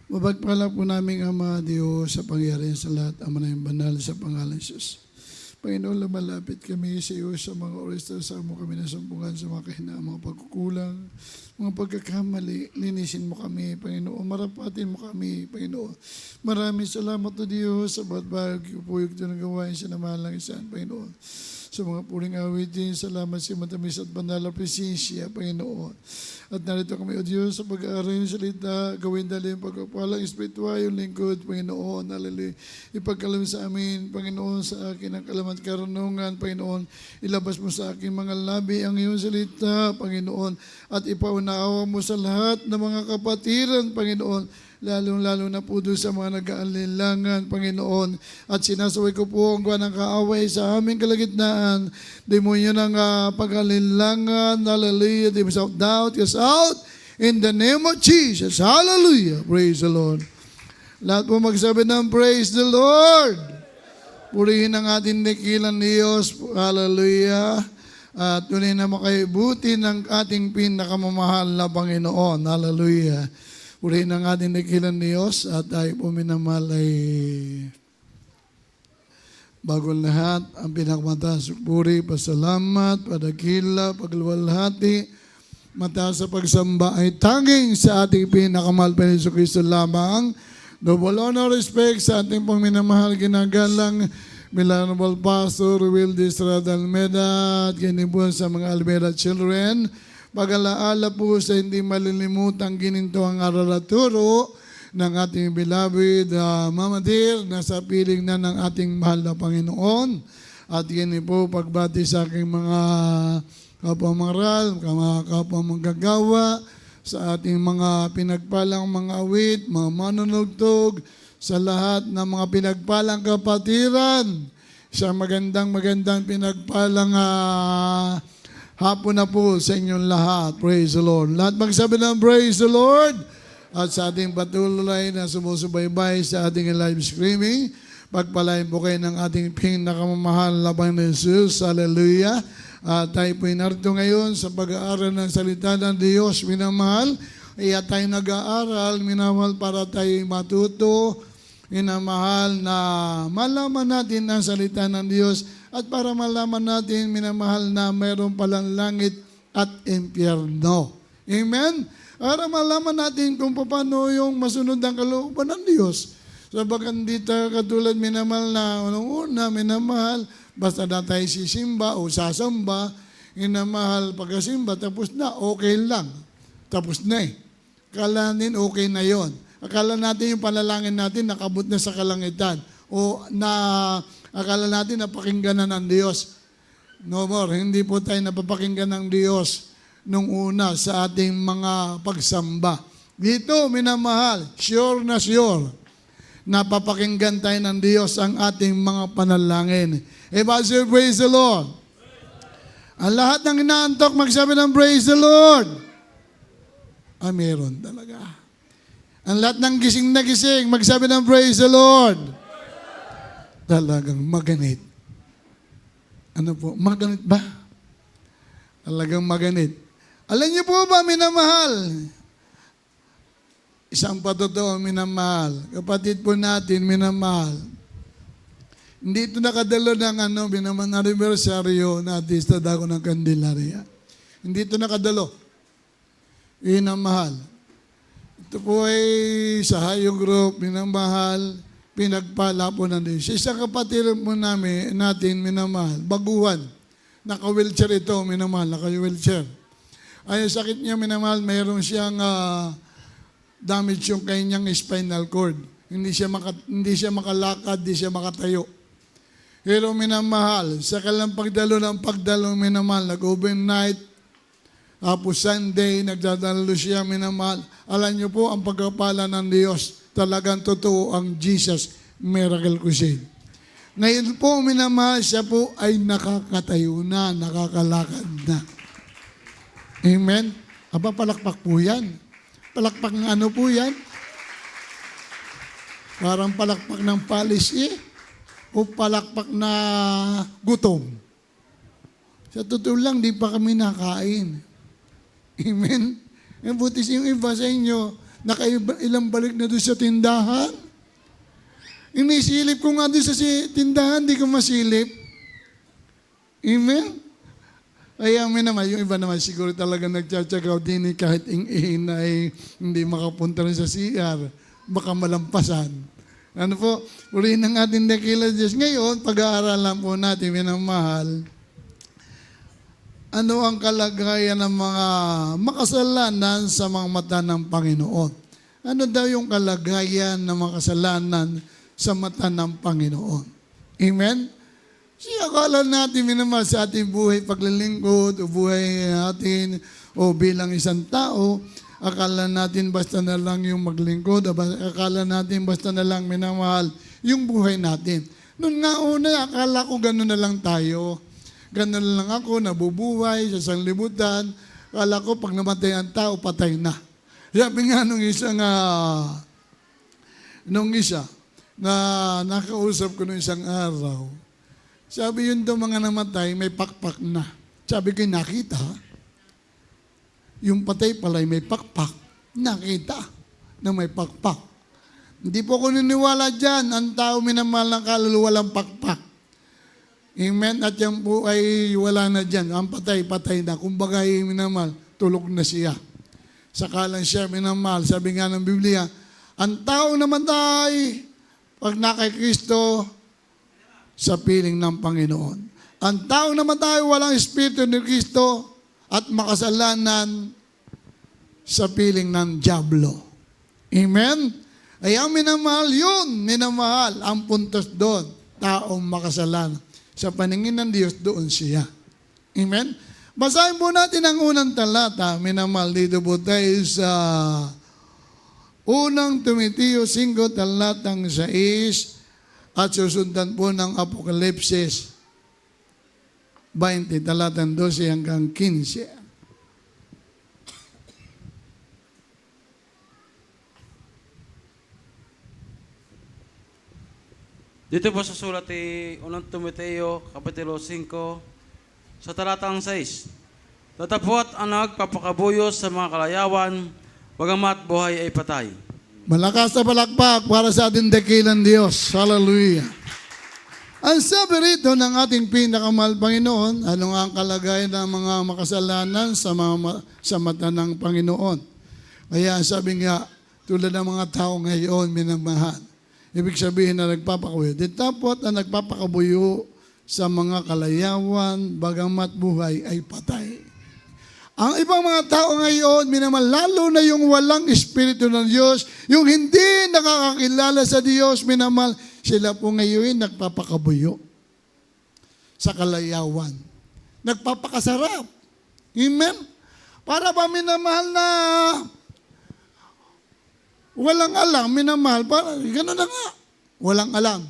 Mapagpala po namin Ama, Diyos, sa pangyarihan sa lahat, Ama na yung banal sa pangalan ng Jesus. Panginoon, lumalapit kami sa iyo sa mga oras na sa mo kami nasumpungan sa mga kahinaan, mga pagkukulang, mga pagkakamali. Linisin mo kami, Panginoon. Marapatin mo kami, Panginoon. Maraming salamat o Diyos sa bawat puyog ito ng gawain sa namahal ng isaan, Panginoon. Sa mga puring awitin, salamat sa matamis at banal na presensya, Panginoon. At narito kami, O Diyos, sa pag-aaral ng salita, gawin dali yung pagpapalang espiritual, yung lingkod, Panginoon, alali, ipagkalam sa amin, Panginoon, sa akin ang kalaman at karunungan, Panginoon, ilabas mo sa akin mga labi ang iyong salita, Panginoon, at ipaunawa mo sa lahat ng mga kapatiran, Panginoon, lalong-lalo na po doon sa mga nag-aalinlangan, Panginoon. At sinasaway ko po ang gawa ng kaaway sa aming kalagitnaan. Demonyo ng pag-aalinlangan, hallelujah, the self-doubt, yes out, in the name of Jesus, hallelujah, praise the Lord. Lahat po magsabi ng praise the Lord. Purihin ang ating dakilang Diyos, hallelujah. At tuloy na makaibuti ng ating pinakamamahal na Panginoon, hallelujah. Purihin ang ating dakilang Diyos at tayo po minamahal ay bago lahat ang pinakamataas puri, pasalamat, padakila, pagluwalhati, mataas sa pagsamba ay tanging sa ating pinakamahal pa Jesu Cristo lamang. Double honor, respect sa ating pong minamahal ginagalang Milanobal Pastor Will Distrada Almeda at kinibuan sa mga Almeda children. Pag-alaala po sa hindi malilimutang gininto ang aral at turo ng ating beloved Mama Dear na sa piling na ng ating mahal na Panginoon. At yan po pagbati sa aking mga kapamaral, mga kapamanggagawa, sa ating mga pinagpalang mga awit, mga manunugtog, sa lahat ng mga pinagpalang kapatiran, sa magandang pinagpalang hapon na po sa inyong lahat. Praise the Lord. Lahat magsabi ng praise the Lord. At sa ating patuloy na sumusubaybay sa ating live streaming, pagpalain po kayo ng ating pinakamamahal na Panginoon Jesus. Hallelujah. At tayo po narito ngayon sa pag-aaral ng salita ng Diyos, minamahal. Iya tayo nag-aaral, minamahal, para tayo matuto, minamahal, na malaman natin ang salita ng Diyos. At para malaman natin, minamahal, na mayroon palang langit at impyerno. Amen? Para malaman natin kung paano yung masunod ang kalooban ng Diyos. Sabagat dito katulad minamahal na unang-una, minamahal, basta na tayo sisimba o sasamba, minamahal, pagkasimba, tapos na, okay lang. Tapos na eh. Akala natin okay na yon. Akala natin yung panalangin natin nakabot na sa kalangitan. O na akala natin napakinggan na ng Diyos. No more, hindi po tayo napapakinggan ng Diyos nung una sa ating mga pagsamba. Dito, minamahal, sure na sure, napapakinggan tayo ng Diyos ang ating mga panalangin. Everybody praise the Lord. Ang lahat ng inaantok, magsabi ng praise the Lord. Meron talaga. Ang lahat ng gising na gising, magsabi ng praise the Lord. Talagang maganit. Ano po? Maganit ba? Talagang maganit. Alam niyo po ba, minamahal? Isang patotoo, minamahal. Kapatid po natin, minamahal. Hindi ito nakadalo ng minamahal anniversaryo na artista dako ng Candelaria. Hindi ito nakadalo. Minamahal. Ito po ay sa Hayong Group, minamahal, pinagpala po ng Diyos. Isang kapatid po natin, minamahal, baguhan. Naka-wheelchair ito, minamahal, naka-wheelchair. Ay, sakit niya, minamahal, mayroon siyang damage yung kanyang spinal cord. Hindi siya makalakad, hindi siya makatayo. Pero minamahal, sa kailang pagdalo, minamahal, nag-overnight, tapos Sunday, nagdadalo siya, minamahal. Alam niyo po, ang pagkapala ng Diyos, talagang totoo ang Jesus Miracle Crusade. Ngayon po, minamahal, siya po ay nakakatayo na, nakakalakad na. Amen? Aba, palakpak po yan. Palakpak ng ano po yan? Parang palakpak ng palis o palakpak na gutom. Sa totoo lang, di pa kami nakain. Amen? Buti yung iba sa inyo, Nakailang balik na doon sa tindahan. Inisilip ko nga doon sa tindahan, di ko masilip. Amen? Kaya naman, yung iba naman siguro talaga nagtsatsaga din kahit ing ay hindi makapunta rin sa CR, baka malampasan. Ano po, purihin ng ating dakila Diyos. Ngayon, pag-aaralan po natin, minamahal, ano ang kalagayan ng mga makasalanan sa mga mata ng Panginoon? Ano daw yung kalagayan ng mga kasalanan sa mata ng Panginoon? Amen? Siya akala natin minamahal sa ating buhay paglilingkod o buhay natin o bilang isang tao, akala natin basta na lang yung maglingkod, akala natin basta na lang minamahal yung buhay natin. Noon nga una, akala ko gano'n na lang tayo. Gano'n na lang ako, nabubuhay sa sanlibutan. Akala ko pag namatay ang tao, patay na. Sabi nga nung isa na nakausap ko nung isang araw, sabi yun daw mga namatay, may pakpak na. Sabi ko, nakita. Yung patay pala may pakpak. Nakita na may pakpak. Hindi po ako niniwala dyan. Ang tao minamahal ng kaluluwa walang pakpak. Amen? At yan po ay wala na dyan. Ang patay na. Kumbaga minamahal, tulog na siya. Saka lang siya minamahal. Sabi nga ng Biblia, ang tao namatay, pag nakay Kristo, sa piling ng Panginoon. Ang tao namatay, walang Espiritu ni Kristo at makasalanan sa piling ng Diablo. Amen? Ay ang minamahal yun, minamahal. Ang puntos doon, taong makasalanan. Sa paningin ng Diyos, doon siya. Amen? Basahin po natin ang unang talata, minamahal, dito po tayo sa unang Timoteo 5, talatang 6, at susundan po ng Apokalipsis 20, talatang 12 hanggang 15. Dito po sa sulat ni Unang Timoteo, Kapitulo 5, sa talatang 6. Datapwat ang nagpapakabuyo sa mga kalayawan, bagamat buhay ay patay. Malakas na palakpak para sa ating dakilang Diyos. Hallelujah. Ang sabi rito ng ating pinakamahal Panginoon, ano nga ang kalagayan ng mga makasalanan sa mata ng Panginoon. Kaya sabi nga, tulad ng mga tao ngayon, minamahal. Ibig sabihin na nagpapakabuyo. Ditapot na nagpapakabuyo sa mga kalayawan, bagamat buhay ay patay. Ang ibang mga tao ngayon, minamahal, lalo na yung walang Espiritu ng Diyos, yung hindi nakakakilala sa Diyos, minamahal, sila po ngayon nagpapakabuyo sa kalayawan. Nagpapakasarap. Amen? Para ba minamahal na walang alam, minamahal, gano'n na nga, walang alam.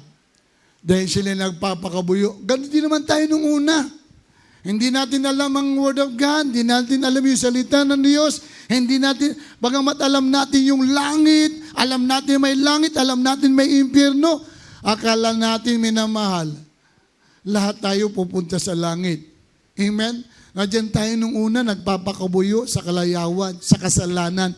Dahil sila nagpapakabuyo. Ganun din naman tayo nung una. Hindi natin alam ang Word of God, hindi natin alam yung salita ng Diyos, hindi natin, bagamat alam natin yung langit, alam natin may langit, alam natin may impyerno, akala natin minamahal, lahat tayo pupunta sa langit. Amen? Nandiyan tayo nung una, nagpapakabuyo sa kalayawan, sa kasalanan,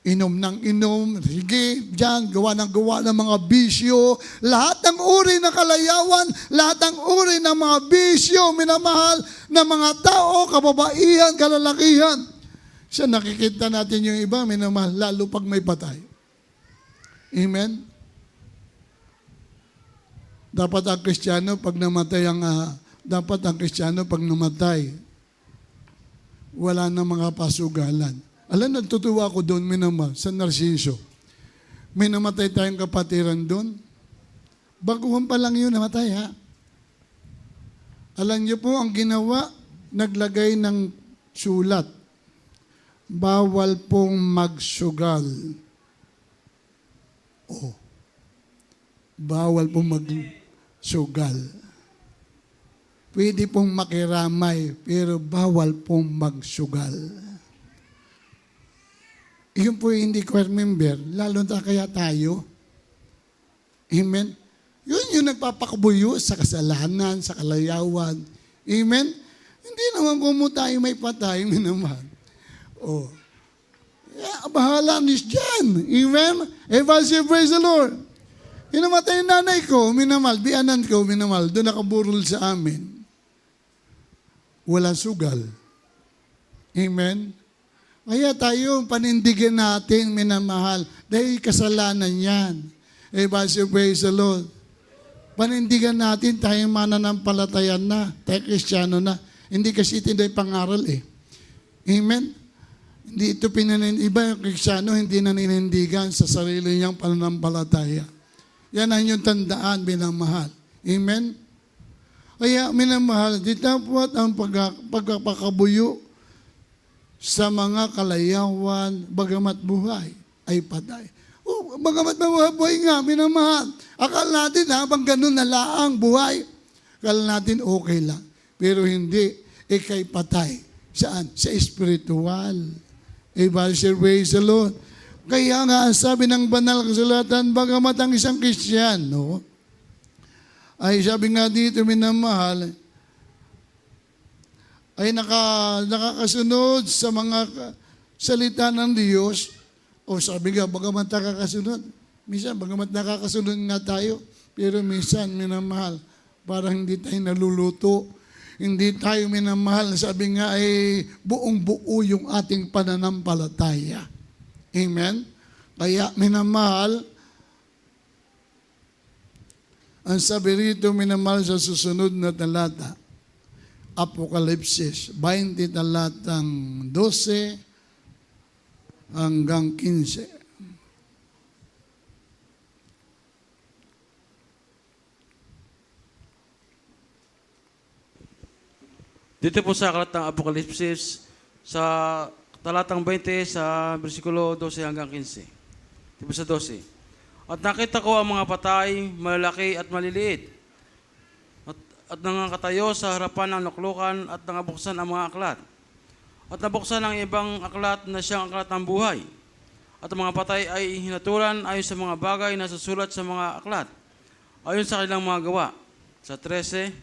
inom ng inom, sige, dyan, gawa ng mga bisyo, lahat ng uri ng kalayawan, lahat ng uri ng mga bisyo, minamahal ng mga tao, kababaihan, kalalakihan. Siya, nakikita natin yung iba, minamahal, lalo pag may patay. Amen? Dapat ang Kristiyano, pag namatay wala na mga pasugalan. Alam, nagtutuwa ako doon, minamahal, sa Narciso. May namatay tayong kapatiran doon. Baguhan pa lang yun, namatay ha. Alam niyo po, ang ginawa, naglagay ng sulat. Bawal pong magsugal. Oh. Bawal pong magsugal. Pwede pong makiramay, pero bawal pong magsugal. Yun po yung hindi ko remember, lalo na kaya tayo. Amen? Yun yung nagpapakabuyo sa kasalanan, sa kalayawan. Amen? Hindi naman kung tayo may patay, naman. Oh. Yeah, bahala ni dyan. Amen? Everybody praise the Lord. Hinamatay yung nanay ko, minamahal. Bianan ko, minamahal. Doon nakaburol sa amin. Walang sugal. Amen? Kaya tayo, panindigan natin, minamahal. Dahil kasalanan yan. Everybody praise the Lord. Panindigan natin, tayong mananampalatayan na. Tayo Kristiyano na. Hindi kasi ito yung pangaral eh. Amen? Hindi ito iba yung Kristiyano, hindi naninindigan sa sarili niyang pananampalataya. Yan ang inyong tandaan, minamahal. Amen? Kaya, minamahal, di dapat ang pagpapakabuyo sa mga kalayawan, bagamat buhay, ay patay. Bagamat buhay nga, minamahal. Akala natin habang ganun na laang buhay, akala natin okay lang. Pero hindi, ikay patay. Saan? Sa espiritual. Everybody say, praise the Lord. Kaya nga, sabi ng banal kasulatan, bagamat ang isang Kristiyano, ay sabi nga dito, minamahal, ay nakakasunod sa mga salita ng Diyos, o sabi nga, bagamat nakakasunod, minsan, bagamat nakakasunod nga tayo, pero minsan, minamahal, parang hindi tayo naluluto, hindi tayo minamahal, sabi nga ay buong buo yung ating pananampalataya. Amen? Kaya minamahal, ang sabi rito, minamahal sa susunod na talata, Apokalipsis 20 talatang 12 hanggang 15. Dito po sa aklat ng Apokalipsis, sa talatang 20 sa versikulo 12 hanggang 15. Dito sa 12. At nakita ko ang mga patay, malalaki at maliliit. At nangangatayo sa harapan ng luklukan at nangabuksan ang mga aklat. At nabuksan ang ibang aklat na siyang aklat ng buhay. At ang mga patay ay hinatulan ayon sa mga bagay na susulat sa mga aklat, ayon sa kanilang mga gawa. Sa 13,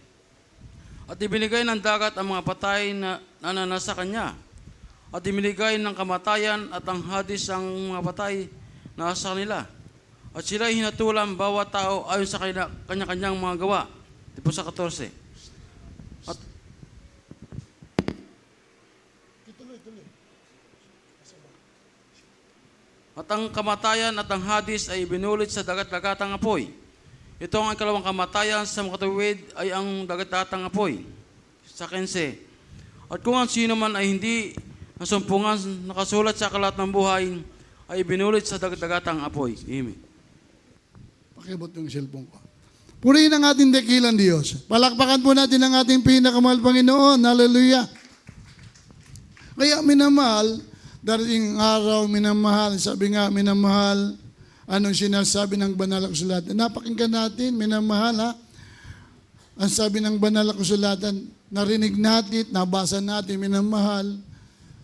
at ibinigay ng dagat ang mga patay na nasa kanya. At ibinigay ng kamatayan at ang hadis ang mga patay na nasa kanila. At sila'y hinatulan bawat tao ayon sa kanya-kanyang mga gawa. Tipo sa 14. At ang kamatayan at ang hadis ay binulit sa dagat-dagatang apoy. Ito ang ikalawang kamatayan sa makatuwid ay ang dagat-dagatang apoy. Sa 15. At kung ang sino man ay hindi nasumpungan nakasulat sa aklat ng buhay, ay binulit sa dagat-dagatang apoy. Amen. Pakibot yung cellphone ko. Purihin ang ating dakilang Diyos. Palakpakan po natin ang ating pinakamahal Panginoon. Hallelujah. Kaya minamahal, darating araw, minamahal, sabi nga, minamahal, anong sinasabi ng banal na kasulatan? Napakinggan natin, minamahal ha. Ang sabi ng banal na kasulatan, narinig natin, nabasa natin, minamahal,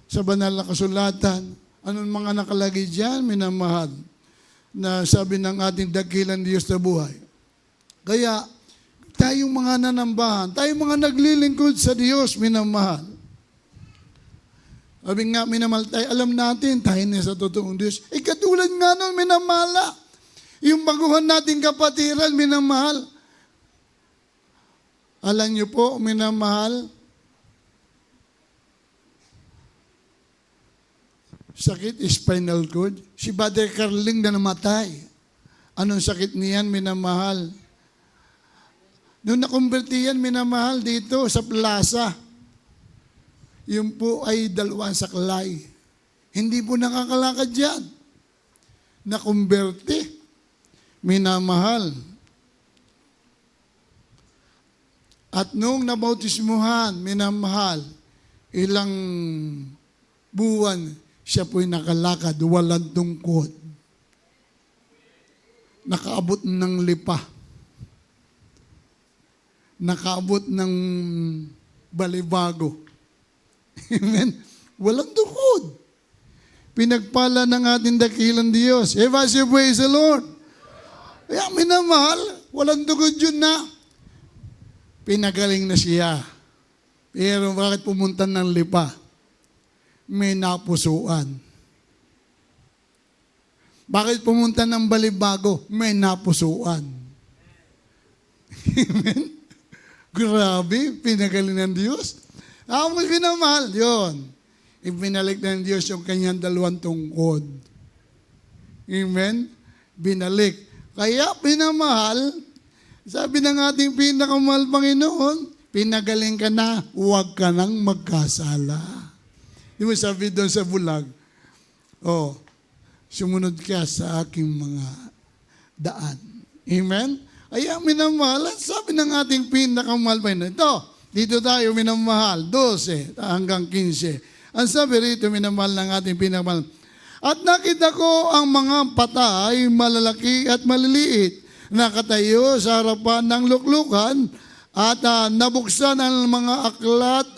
sa banal na kasulatan. Anong mga nakalagay dyan, minamahal, na sabi ng ating dakilang Diyos na buhay. Kaya, tayong mga nanambahan, tayong mga naglilingkod sa Diyos, minamahal. Sabi nga, minamahal tayo, alam natin, tayo na sa totoong Diyos. Katulad nga nun, minamahal. Yung baguhan nating kapatiran, minamahal. Alam niyo po, minamahal, sakit spinal cord. Si Brother Carling na namatay. Anong sakit niyan, minamahal? Noong nakumberti yan, minamahal, dito sa plaza. Yung po ay dalawang saklay. Hindi po nakakalakad yan. Nakumberte. Minamahal. At noong nabautismuhan, minamahal, ilang buwan, siya po'y nakalakad, walang tungkod. Nakaabot ng lipa. Nakaabot ng balibago. Amen? Walang tungkod. Pinagpala ng ating dakilang Diyos. Everybody praise the Lord. Kaya minamahal, walang tungkod yun na. Pinagaling na siya. Pero bakit pumunta ng lipa? May napusuan. Bakit pumunta ng Balibago? May napusuan. Amen? Grabe, pinagaling ng Diyos. Ako pinamahal, yun. Ibinalik ng Diyos yung kanyang dalawang tungkod. Amen? Binalik. Kaya pinamahal, sabi ng ating pinakamahal Panginoon, pinagaling ka na, huwag ka nang magkasala. Di mo sabi doon sa bulag, sumunod ka sa aking mga daan. Amen? Kaya minamahal, sabi ng ating pinakamahal Panginoon, dito tayo minamahal, 12 hanggang 15. Ang sabi rito, minamahal ng ating pinakamahal, at nakita ko ang mga patay, malalaki at maliliit, nakatayo sa harapan ng luklukan, at nabuksan ang mga aklat,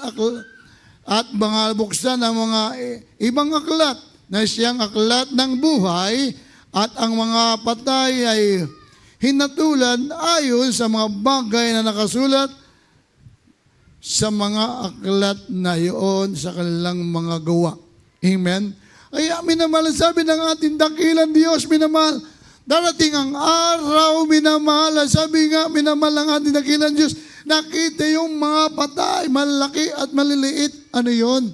at mga buksan ang mga ibang aklat, na siyang aklat ng buhay, at ang mga patay ay hinatulan ayon sa mga bagay na nakasulat sa mga aklat na iyon sa kanilang mga gawa. Amen? Kaya minamahal, sabi ng ating dakilang Diyos, minamahal, darating ang araw, minamahal, sabi nga, minamahal ang ating dakilang Diyos, nakita yung mga patay, malaki at maliliit. Ano yon?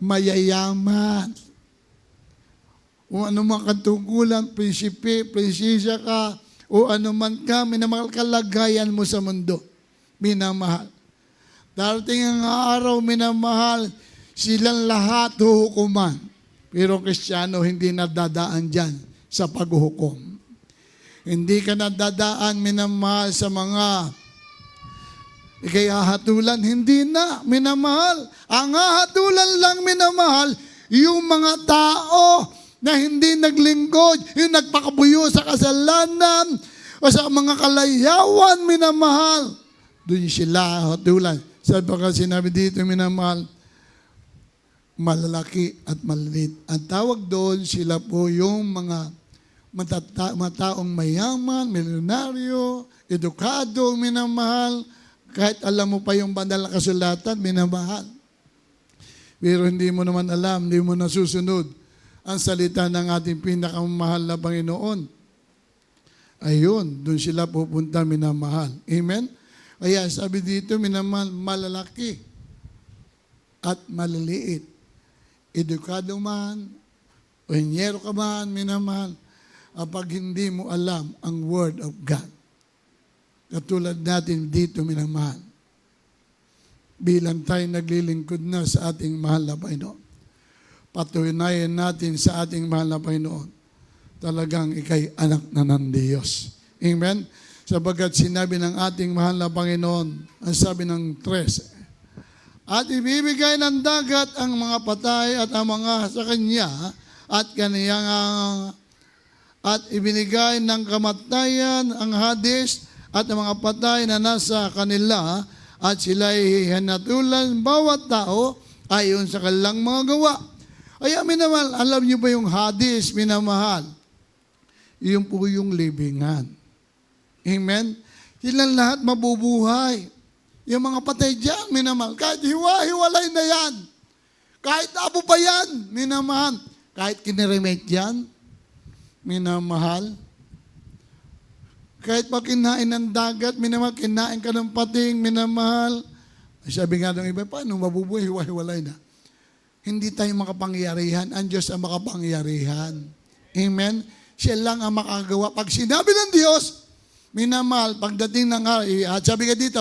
Mayayaman. O ano man katungkulan, prinsipe, prinsesya ka, o ano man ka, minamahal, kalagayan mo sa mundo. Minamahal. Darating ang araw, minamahal, silang lahat huhukuman. Pero Kristiyano, hindi nadadaan dyan sa paghuhukom. Hindi ka nadadaan, minamahal, sa mga ikayahatulan. Hindi na, minamahal. Ang hahatulan lang, minamahal, yung mga tao na hindi naglingkod, yung nagpakabuyo sa kasalanan o sa mga kalayawan, minamahal. Doon sila hatulan. Sabi pa sinabi dito, minamahal, malalaki at maliit. Ang tawag doon, sila po yung mga mataong mayaman, milyonaryo, edukado, minamahal, kahit alam mo pa yung banal na kasulatan, minamahal. Pero hindi mo naman alam, hindi mo nasusunod ang salita ng ating pinakamahal na Panginoon. Ayun, doon sila pupunta, minamahal. Amen? Kaya sabi dito, minamahal, malalaki at maliliit. Edukado man, o inyero ka man, minamahal, kapag hindi mo alam ang Word of God. Katulad natin dito, minamahal. Bilang tayo naglilingkod na sa ating mahal na Panginoon. Patunayan natin sa ating mahal na Panginoon. Talagang ikay anak na ng Diyos. Amen? Sabagat sinabi ng ating mahal na Panginoon, ang sabi ng 13, at ibibigay ng dagat ang mga patay at ang mga sa kanya at kaniyang at ibinigay ng kamatayan ang Hades at ang mga patay na nasa kanila at sila'y hinatulan bawat tao ayon sa kanilang mga gawa. Ay, minamahal, alam niyo ba yung Hades, minamahal? Yun po yung libingan. Amen? Silang lahat mabubuhay. Yung mga patay dyan, minamahal, kahit hiwa-hiwalay na yan, kahit abo pa yan, minamahal, kahit kiniremate yan, minamahal, kahit pag kinain ng dagat, minamahal, kinain ka ng pating, minamahal, sabi nga ng iba, paano mabubuhay, hiwa-hiwalay na? Hindi tayo makapangyarihan, ang Diyos ang makapangyarihan. Amen? Siya lang ang makagawa. Pag sinabi ng Diyos, minamahal, pagdating ng at sabi ka dito,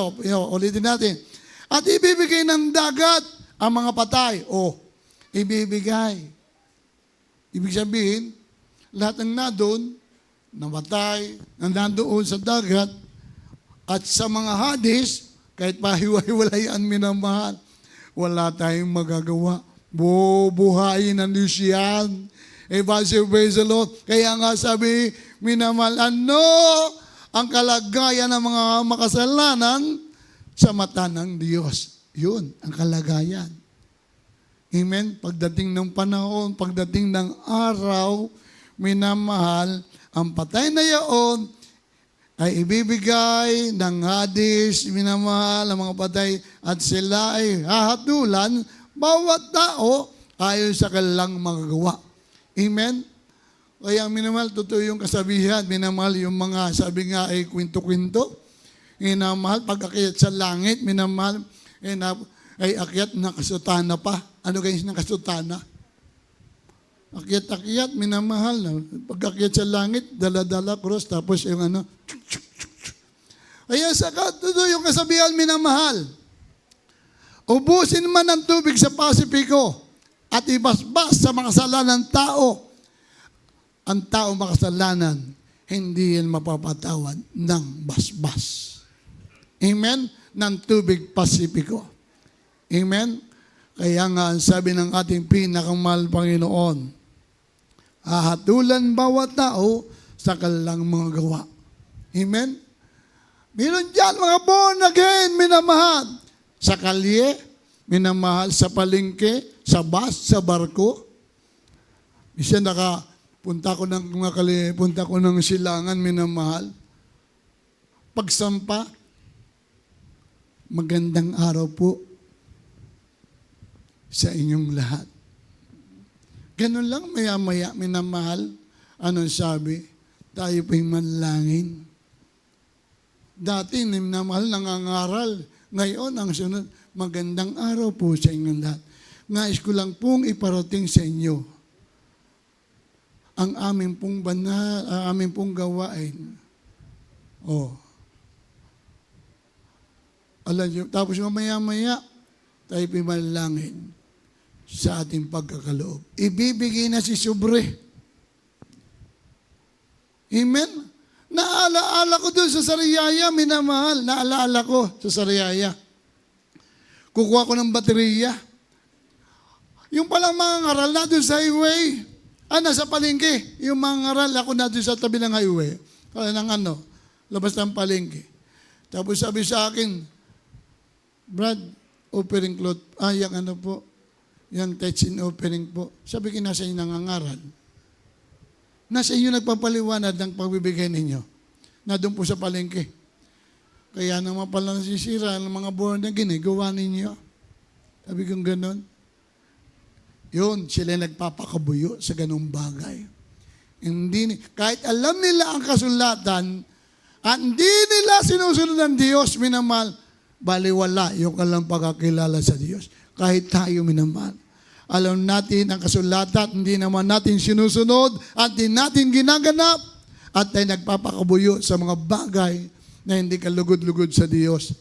ulitin natin, at ibibigay ng dagat ang mga patay. Ibibigay. Ibig sabihin, lahat ng nadon, namatay, nandoon sa dagat, at sa mga Hades, kahit pahiwa-hiwalayan, minamahal, wala tayong magagawa. Bubuhayin ng Diyos yan. Praise the Lord. Kaya nga sabi, minamahal, ang kalagayan ng mga makasalanan sa mata ng Diyos. Yun, ang kalagayan. Amen? Pagdating ng panahon, pagdating ng araw, minamahal, ang patay na yaon ay ibibigay ng Hades, minamahal, ang mga patay, at sila ay hahatulan, bawat tao ayon sa kanilang magagawa. Amen? Kaya minamahal, totoo yung kasabihan, minamahal yung mga, sabi nga ay kwento-kwento, minamahal, pag akyat sa langit, minamahal, ay akyat na kasutana pa. Ano kayo ng kasutana? Akyat-akyat, minamahal. Pag akyat sa langit, dala-dala, cross, tapos yung ano, kaya sa totoo yung kasabihan, minamahal, ubusin man ang tubig sa Pasipiko at ibasbas sa makasalanan ng tao, ang tao makasalanan, hindi yan mapapatawad ng basbas. Amen? Ng tubig Pasipiko. Amen? Kaya nga, ang sabi ng ating pinakamahal Panginoon, hahatulan bawat tao sa kanilang mga gawa. Amen? Meron dyan mga born again, minamahal. Sa kalye, minamahal. Sa palengke, sa bus, sa barko. Isa punta ko ng silangan, minamahal. Pagsampa, magandang araw po sa inyong lahat. Ganun lang, maya-maya, minamahal. Anong sabi? Tayo po'y manlangin. Dati, minamahal, nangangaral. Ngayon, ang sunod, magandang araw po sa inyong lahat. Nais ko lang pong iparating sa inyo ang aming pong banal, ang aming pong gawain. Alam niyo, tapos maya-maya, tayo pimalangin sa ating pagkakaloob. Ibibigay na si Sobre. Amen? Naalaala ko doon sa Sariaya, minamahal. Naalaala ko sa Sariaya. Kukuha ko ng baterya. Yung palang mga ngaral na doon sa highway, nasa palengke. Yung mga ngaral, ako na doon sa tabi ng highway. Labas ng palengke. Tapos sabi sa akin, Brad, offering cloth. Yung po, yung touch in offering po. Sabi ko, nasa inyo nangangaral. Nasa iyo nagpapaliwanag ng pagbibigay ninyo. Na doon po sa palengke. Kaya naman pala nasisira ng mga born again, gawa ninyo. Sabi kong ganon. Yun, sila nagpapakabuyo sa ganung bagay. Kahit alam nila ang kasulatan, at hindi nila sinusunod ng Diyos, minamahal, baliwala yung kalang pagkakilala sa Diyos. Kahit tayo, minamahal. Alam natin ang kasulatan, hindi naman natin sinusunod at hindi natin ginaganap at tayo nagpapakabuyo sa mga bagay na hindi kalugod-lugod sa Diyos.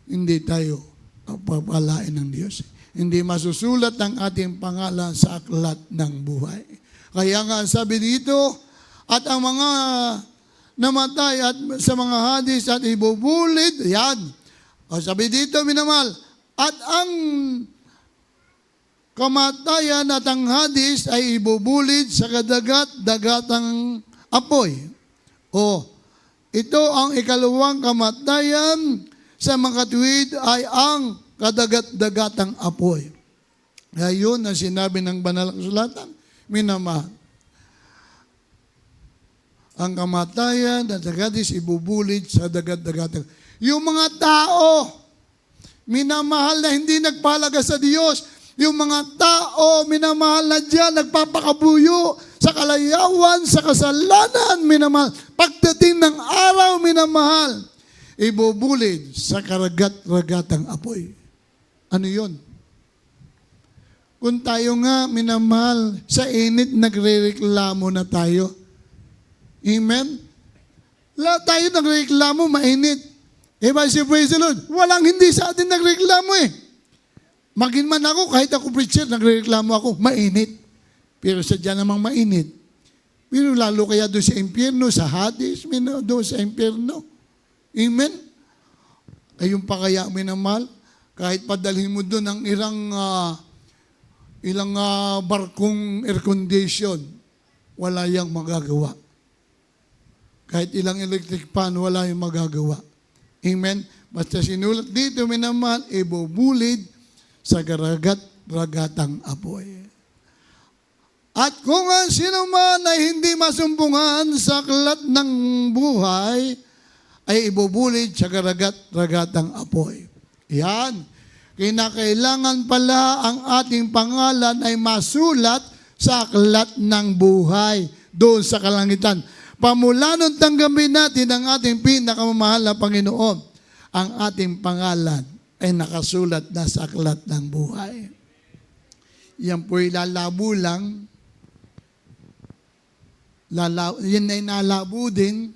Hindi tayo papalain ng Diyos. Hindi masusulat ang ating pangalan sa aklat ng buhay. Kaya nga sabi dito, at ang mga namatay at sa mga hadis at ibubulid, yan. O sabi dito, minamahal, at ang kamatayan at ang hadis ay ibubulid sa kadagat-dagatang apoy. Ito ang ikalawang kamatayan sa mga katuwid ay ang kadagat-dagatang apoy. Ngayon na sinabi ng banal na kasulatan, minamahal. Ang kamatayan at ang hadis ibubulid sa dagat-dagatang. Yung mga tao, minamahal na hindi nagpahalaga sa Diyos, yung mga tao, minamahal na dyan, nagpapakabuyo sa kalayawan, sa kasalanan, minamahal. Pagdating ng araw, minamahal, ibubulid sa karagat-ragatang apoy. Ano yun? Kung tayo nga, minamahal, sa init, nagre-reklamo na tayo. Amen? Lahat tayo nagre-reklamo, mainit. Praise the Lord. Walang hindi sa atin nagre-reklamo Maging man ako, kahit ako preacher, nagre-reklamo ako, mainit. Pero sadya namang mainit. Pero lalo kaya doon sa impyerno, sa Hades, doon sa impyerno. Amen? Ayun pa kaya, minamahal, kahit padalhin mo doon ang ilang barkong air condition, wala yang magagawa. Kahit ilang electric fan, wala yung magagawa. Amen? Basta sinulat dito, minamahal, ibubulid sa karagat-ragatang apoy. At kung ang sino man ay hindi masumpungan sa aklat ng buhay, ay ibubulid sa karagat-ragatang apoy. Yan. Kinakailangan pala ang ating pangalan ay masulat sa aklat ng buhay doon sa kalangitan. Pamula nung tanggapin natin ang ating pinakamamahal na Panginoon, ang ating pangalan ay nakasulat na sa aklat ng buhay. Yan po'y lalabo lang. Yan ay nalabo din.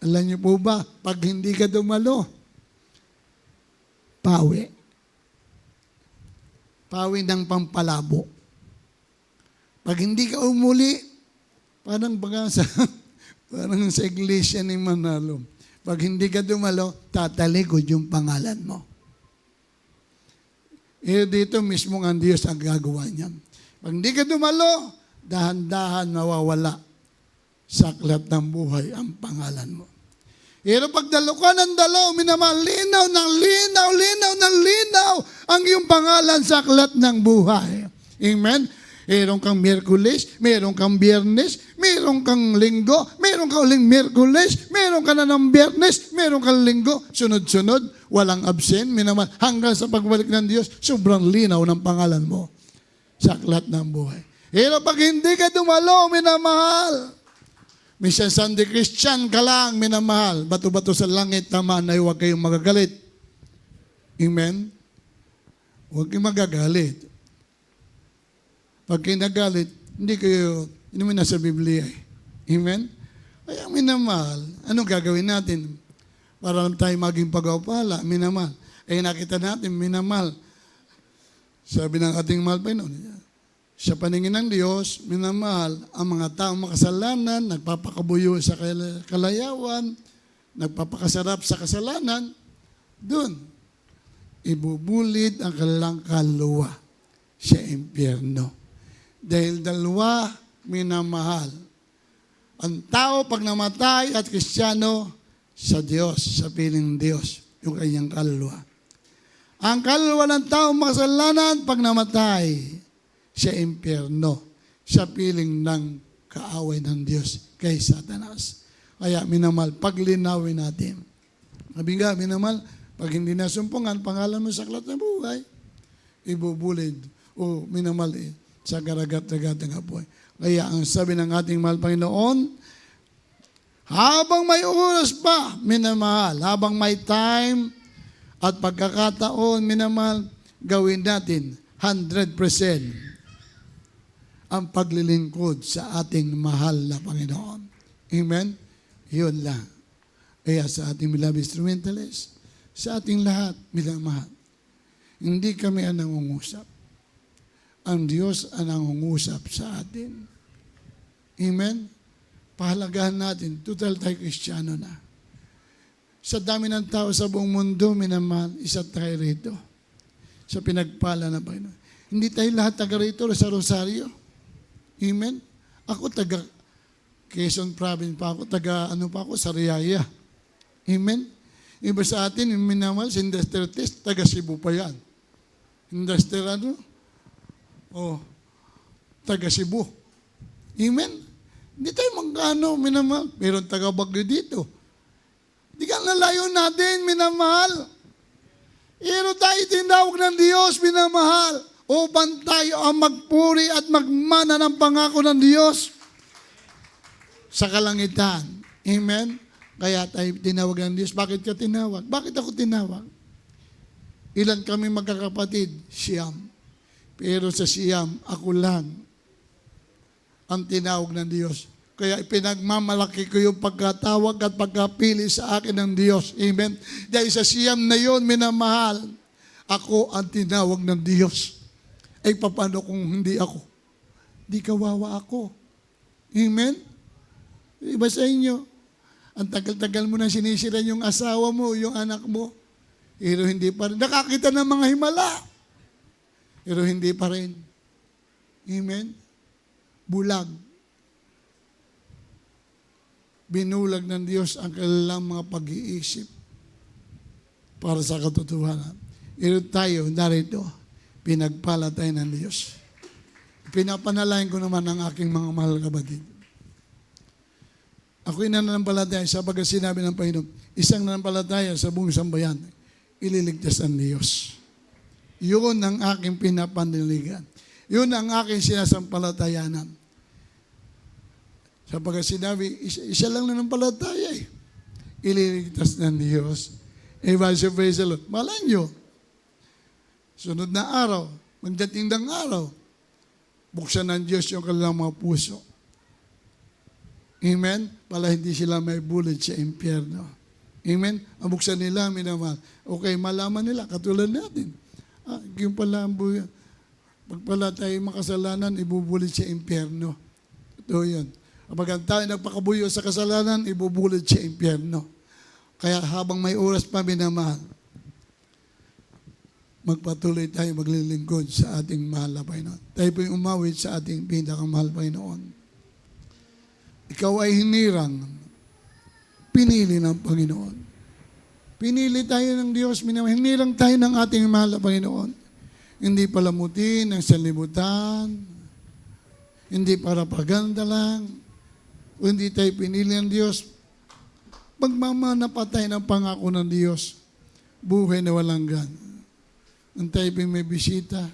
Alam niyo po ba, pag hindi ka dumalo, pawi. Pawi ng pampalabo. Pag hindi ka umuli, parang sa iglesia ni Manalo. Pag hindi ka dumalo, tatalikod yung pangalan mo. Dito mismo ang Diyos ang gagawa niya. Pag hindi ka dumalo, dahan-dahan mawawala sa aklat ng buhay ang pangalan mo. Pero pag dalo ka ng dalo, minamahal, linaw ng linaw ang iyong pangalan sa aklat ng buhay. Amen? Meron kang Miyerkules, meron kang Biyernes, meron kang Linggo, meron kang uling Miyerkules, meron ka na ng Biyernes, meron kang Linggo, sunod-sunod, walang absent, minamahal, hanggang sa pagbalik ng Diyos, sobrang linaw ng pangalan mo sa aklat ng buhay. Pero pag hindi ka dumalo, minamahal, minsan Sunday Christian ka lang, minamahal, bato-bato sa langit, tamaan ay huwag kayong magagalit. Amen? Huwag kayong magagalit. Pag kayo nagalit, hindi mo nasa Biblia. Amen? Kaya minamahal, anong gagawin natin? Para lang tayo maging pagpapala, minamahal. Nakita natin, minamahal. Sabi ng ating mahal pa noon, sa paningin ng Diyos, minamahal, ang mga taong makasalanan, nagpapakabuyo sa kalayawan, nagpapakasarap sa kasalanan, doon, ibubulid ang kanilang kaluluwa sa impyerno. Dahil dalawa, minamahal. Ang tao pag namatay at Kristiyano, sa Diyos, sa piling Diyos, yung kanyang kaluluwa. Ang kaluluwa ng tao makasalanan pag namatay sa impyerno, sa piling ng kaaway ng Diyos kay Satanas. Kaya minamahal, paglinawin natin. Sabi nga, minamahal, pag hindi nasumpungan, pangalan mo sa aklat ng buhay, ibubulid o minamahal sa garagat-ragat ng apoy. Kaya ang sabi ng ating mahal Panginoon, habang may oras pa, minamahal, habang may time at pagkakataon, minamahal, gawin natin 100% ang paglilingkod sa ating mahal na Panginoon. Amen? Yun lang. Kaya sa ating beloved instrumentalists, sa ating lahat, minamahal, hindi kami ang nangungusap. Ang Diyos ang nangungusap sa atin. Amen? Pahalagahan natin, total tayo Kristiyano na. Sa dami ng tao sa buong mundo, minamahal, isa tayo rito. Sa pinagpala na Panginoon. Hindi tayo lahat taga rito sa Rosario. Amen? Ako taga Quezon Province pa ako, Sariaya. Amen? Iba sa atin, minamahal, sa industrial test, taga Cebu pa yan. Industrial taga Cebu. Amen? Hindi tayo magkano, minamahal. Meron taga Baguio dito. Hindi ka nalayo natin, minamahal. Pero tayo tinawag ng Diyos, minamahal. Upang tayo ang magpuri at magmana ng pangako ng Diyos sa kalangitan. Amen? Kaya tayo tinawag ng Diyos. Bakit ka tinawag? Bakit ako tinawag? Ilan kami magkakapatid? Siyam. Pero sa siyam, ako lang ang tinawag ng Diyos. Kaya ipinagmamalaki ko yung pagkatawag at pagkapili sa akin ng Diyos. Amen? Dahil sa siyam na yon, minamahal, ako ang tinawag ng Diyos. Ay paano kung hindi ako? Di kawawa ako. Amen? Iba sa inyo, ang tagal-tagal mo na sinisiran yung asawa mo, yung anak mo, pero hindi pa rin. Nakakita ng mga himala, pero hindi pa rin. Amen? Bulag. Binulag ng Diyos ang kanilang mga pag-iisip para sa katotohanan. Pero tayo, narito, pinagpala tayo ng Diyos. Pinapanalain ko naman ang aking mga mahal kapatid. Ako'y nananampalataya sa pagka sinabi ng Panginoon, isang nananampalataya sa buong sambayan, ililigtas ang Diyos. Yun ang aking pinapanaligan. Yun ang aking sinasampalatayanan. Sapagkat sinabi, isa lang na ng palataya eh. Ililigtas ng Diyos. Praise the Lord. Malay nyo, sunod na araw, magdating ng araw, buksan ng Diyos yung kanilang mga puso. Amen? Pala hindi sila may bulid sa impyerno. Amen? Ang buksan nila, minamahal. Okay, malaman nila, katulad natin. Yung pala ang buhay. Pag pala tayo makasalanan, ibubulid sa impyerno. Ito yun. Kapag tayo nagpakabuyo sa kasalanan, ibubulid sa impyerno. Kaya habang may oras pa, minamahal, magpatuloy tayo maglilingkod sa ating mahal na Panginoon. Tayo po yung umawit sa ating pinakamahal Panginoon. Ikaw ay hinirang, pinili ng Panginoon. Pinili tayo ng Diyos, hinirang tayo ng ating mahal na Panginoon. Hindi palamutin ng sanlibutan, hindi para paganda lang, o hindi tayo pinili ng Diyos. Magmamana pa tayo ng pangako ng Diyos, buhay na walang gan. Ang tayo may bisita,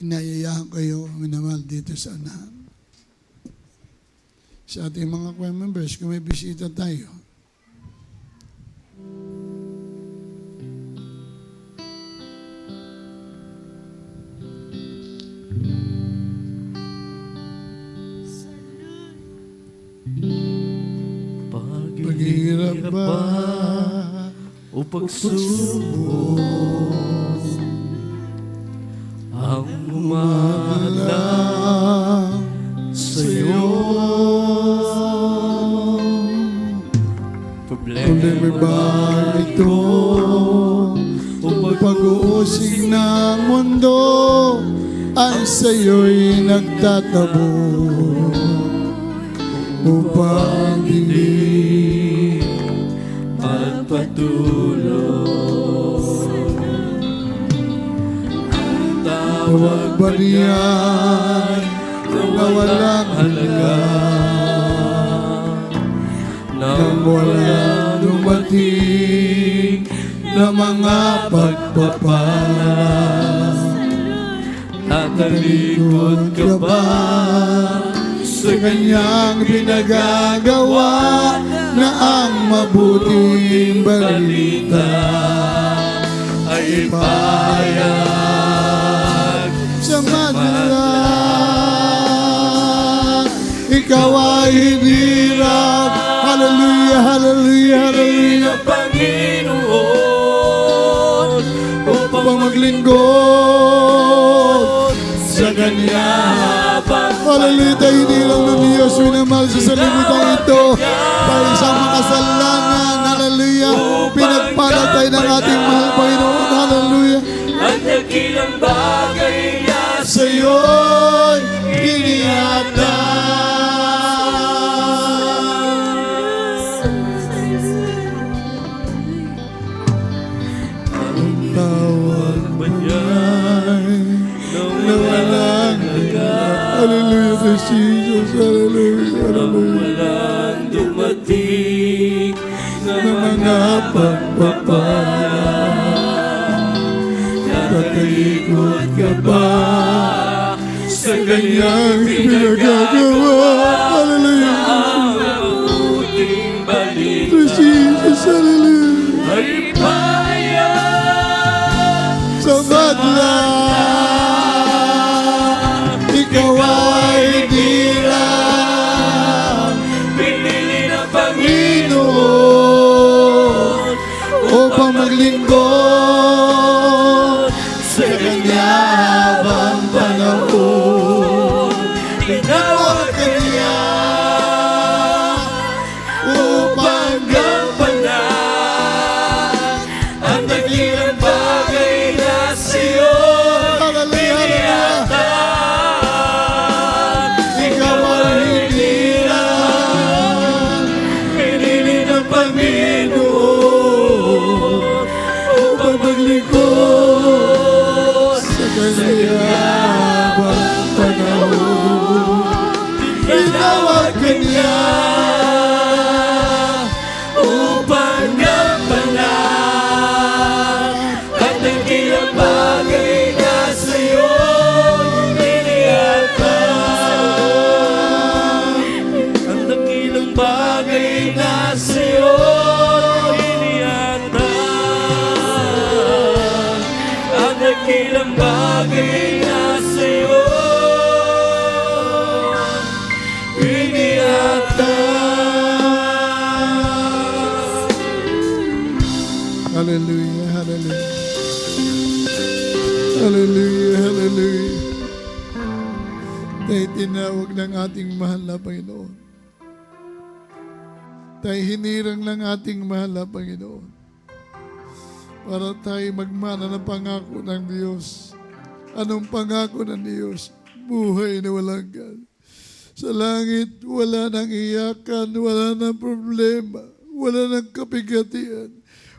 inayayahan kayo, minamahal dito sa unahan. Sa ating mga choir members, kung may bisita tayo, paghirap ba o pagsubok ang umalang sa'yo. Problema ba ito o pag-uusig ng mundo ang sa'yo'y nagtatabo upang Hindi magpatuloy ang tawag ba niyan na walang halaga nang walang dumating na mga pagpapala. Tatalikod ka ba Sa kanyang pinagagawa na ang mabuting balita ay payag sa madla. Ikaw ay hinirap. Hallelujah, hallelujah, hallelujah. ng Panginoon Upang maglingkod sa Kanya habang Hallelujah, tayo hinilang ng Diyos. Minamahal sa salimutan ito. Para isang makasalanan. Hallelujah. Pinagpala tayo ng ating mahal Panginoon. Hallelujah. ang dakilang bagay niya Sa iyo'y inihatag. Ang tawag ba niya na walang Hallelujah, praise Jesus. Hallelujah, hallelujah. walang dumating na Na mga pagpapala. Tatalikod ka ba sa kanyang pinagagawa? Hallelujah. ang mabuting balita Praise Jesus, hallelujah. ay payag Sa madla, ikaw ay dirang pinili ng Panginoon upang maglingkod sa Kanya habang panahon. Tinawag ka niya upang gampanan ang dakilang bagay na sa'yo Hallelujah, hallelujah. Ikaw ay hinirang, pinili ng Panginoon upang maglingkod sa Kanya habang panahon. Tinawag ka niya upang gampanan ang dakilang bagay na sa'yo bagay na sa'yo inihatag. Ang dakilang bagay na sa'yo inihatag. Hallelujah, hallelujah. Hallelujah, hallelujah. Tayo tinawag ng ating mahal na Panginoon. Tayo hinirang ng ating mahal na Panginoon. Para tayo magmana ng pangako ng Diyos. Anong pangako ng Diyos? Buhay na walang hanggan. Sa langit, wala nang iyakan, wala nang problema, wala nang kapigatian.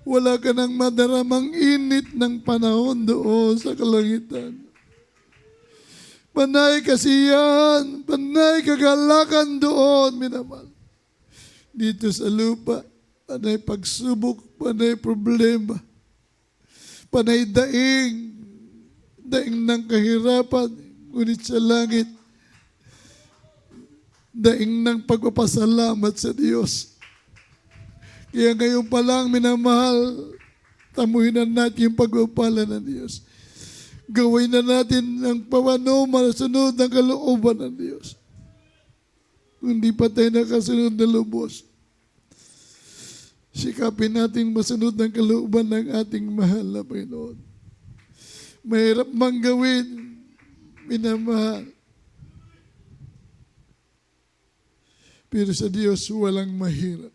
Wala ka nang madaramang init ng panahon doon sa kalangitan. Panay kasiyahan, panay kagalakan doon, minamahal. Dito sa lupa, panay pagsubok, panay problema, panay daing ng kahirapan, ngunit sa langit, daing ng pagpapasalamat sa Diyos. Kaya ngayon pa lang, minamahal, tamuhin na natin yung pagpapala ng Diyos. Gawin na natin ang pawano masunod ng kalooban ng Diyos. Kung hindi pa tayo nakasunod na lubos, sikapin natin masunod ng kalooban ng ating mahal na Panginoon. Mahirap mang gawin, minamahal. Pero sa Diyos, walang mahirap.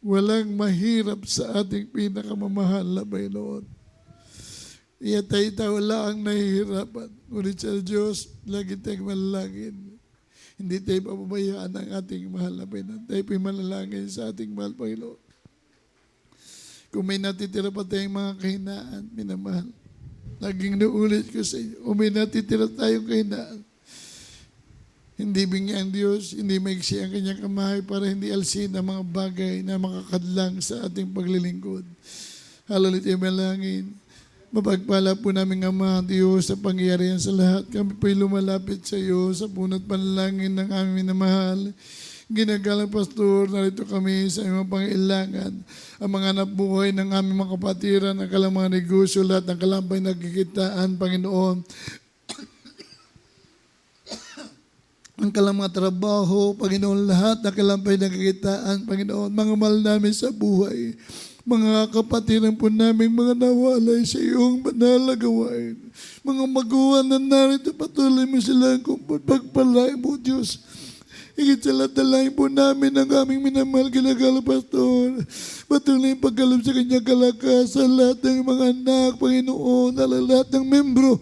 Walang mahirap sa ating pinakamamahal na Panginoon. Iya tayo lang ang nahihirapan. Ngunit sa Diyos, lagi tayong manalangin. Hindi tayo papabayaan ng ating mahal na Panginoon. Tayo manalangin sa ating mahal Panginoon. Kung may natitira pa tayong mga kahinaan, minamahal, laging naulit ko sa inyo, kung may natitira tayong kahinaan, hindi bingi ang Diyos, hindi maiksi ang kanyang kamay para hindi alsin ang mga bagay na makakadlang sa ating paglilingkod. Hallelujah, malangin. Mapagpala po namin Ama, Diyos, sa pangyayarihan sa lahat. Kami po'y lumalapit sa iyo sa punot panalangin ng aming minamahal. Ginagalang pastor, narito kami sa iyong pangailangan. Ang mga nabuhay ng aming mga kapatiran, ang kalang mga negosyo, lahat ng kalampay nagkikitaan, Panginoon. Ang kalang mga trabaho, Panginoon, lahat ng kalampay nagkikitaan, Panginoon. Mga mahal namin sa buhay. Mga kapatiran po namin, mga nawalay sa iyong banal na gawain. Mga maguwan na narito, patuloy mo sila kung pagpalain mo, Diyos. Higit sa lahat, dalahin po namin ang aming minamahal ginagala, Pastor. Patuloy yung pagkalap sa kanyang kalakasan, lahat ng mga anak, Panginoon, lahat ng membro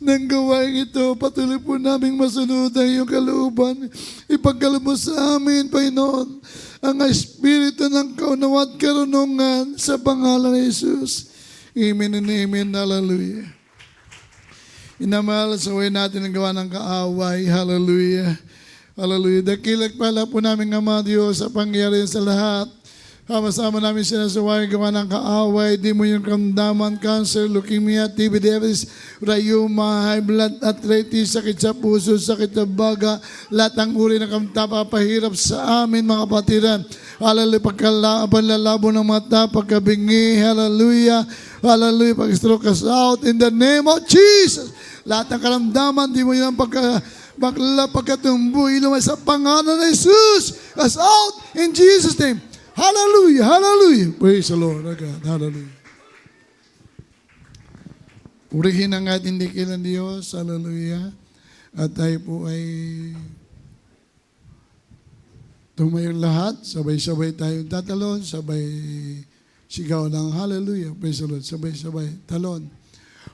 ng gawain ito. Patuloy po namin masunod ang iyong kalooban. Ipagkalap mo sa amin, Panginoon, ang espiritu ng kaunawa at karunungan sa pangalan ni Jesus. Amen and amen. Hallelujah. Inamahal sa way natin ang gawa ng kaaway. Hallelujah. Hallelujah. Dakilag pala po namin Ama Diyos sa pangyayari sa lahat. Sama-sama namin sinasaway gawa ng kaaway, di mo yung kamdaman, cancer, leukemia, TB, diabetes, rayuma, high blood, arthritis, sakit sa puso, sakit sa baga, lahat ng uri ng kamtapapahirap sa amin mga kapatiran. Hallelujah, panlalabo ng mata, pagkabingi, hallelujah, hallelujah, pag-stroke us out in the name of Jesus. Lahat ng karamdaman, di mo yung pagkatumbuhin naman sa pangalan ng Jesus. Us out in Jesus' name. Hallelujah, hallelujah. Praise the Lord, God. Hallelujah. Purihin ang ating dikilan Diyos. Hallelujah. At tayo po ay tumayo lahat. Sabay-sabay tayong tatalon. Sabay sigaw ng hallelujah. Praise the Lord. Sabay-sabay talon.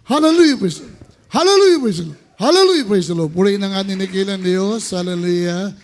Hallelujah, praise the Lord. Hallelujah, praise the Lord. Hallelujah, praise the Lord. Purihin ang ating dikilan Diyos. Hallelujah.